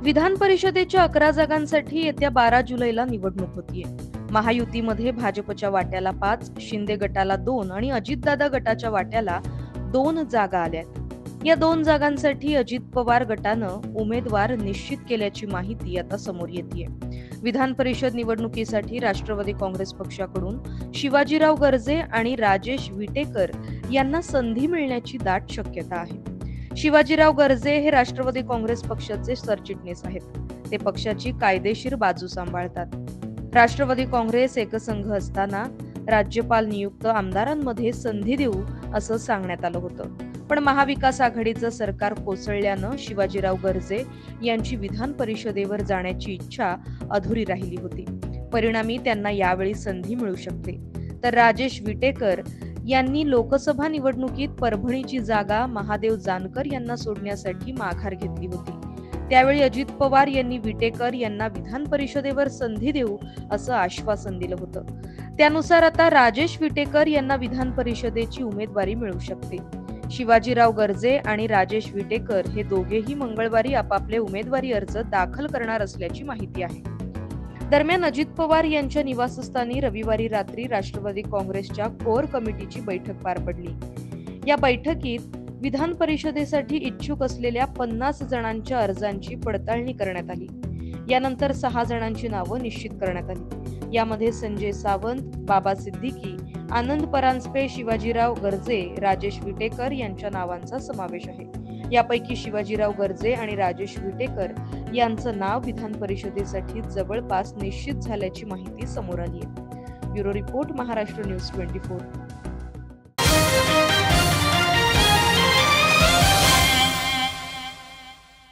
विधान परिषदेच्या 11 जागांसाठी येत्या 12 जुलैला निवडणूक होतीये. महायुतीमध्ये भाजपच्या वाट्याला 5, शिंदे गटाला 2 आणि अजितदादा गटाच्या वाट्याला 2 जागा आल्यात. या 2 जागांसाठी अजित पवार गटानं उमेदवार निश्चित केल्याची माहिती आता समोर येतेय. विधान परिषद निवडणुकीसाठी राष्ट्रवादी काँग्रेस पक्षाकडून शिवाजीराव गर्जे आणि राजेश विटेकर यांना संधी मिळण्याची दाट शक्यता आहे. शिवाजीराव गर्जे हे राष्ट्रवादी काँग्रेस पक्षाचे सरचिटणीस आहेत. ते पक्षाची कायदेशीर बाजू सांभाळतात. राष्ट्रवादी काँग्रेस एकसंघ असताना राज्यपाल नियुक्त आमदारांमध्ये संधी देऊ असं सांगण्यात आलं होतं. पण महाविकास आघाडीचं सरकार कोसळल्यानं शिवाजीराव गर्जे यांची विधान परिषदेवर जाण्याची इच्छा अधुरी राहिली होती. परिणामी त्यांना यावेळी संधी मिळू शकते. तर राजेश विटेकर यांनी लोकसभा निवडणुकीत परभणीची जागा महादेव जानकर यांना सोडण्यासाठी माघार घेतली होती. त्यावेळी अजित पवार यांनी विटेकर यांना विधान परिषदेवर संधी देऊ असं आश्वासन दिलं होतं. त्यानुसार आता राजेश विटेकर यांना विधान परिषदेची उमेदवारी मिळू शकते. शिवाजीराव गर्जे आणि राजेश विटेकर हे दोघेही मंगळवारी आपापले उमेदवारी अर्ज दाखल करणार असल्याची माहिती आहे. दरम्यान अजित पवार यांच्या निवासस्थानी रविवारी रात्री राष्ट्रवादी काँग्रेसच्या कोर कमिटीची बैठक पार पडली. या बैठकीत विधान परिषदेसाठी इच्छुक असलेल्या 50 जणांच्या अर्जांची पडताळणी करण्यात आली. यानंतर 6 जणांची नावं निश्चित करण्यात आली. यामध्ये संजय सावंत, बाबा सिद्दीकी, आनंद परांजपे, शिवाजीराव गर्जे, राजेश विटेकर यांच्या नावांचा समावेश आहे. यापैकी शिवाजीराव गर्जे आणि राजेश विटेकर यांचं नाव विधान परिषदेसाठी जवळपास निश्चित झाल्याची माहिती समोर आली आहे. Bureau report, Maharashtra news 24.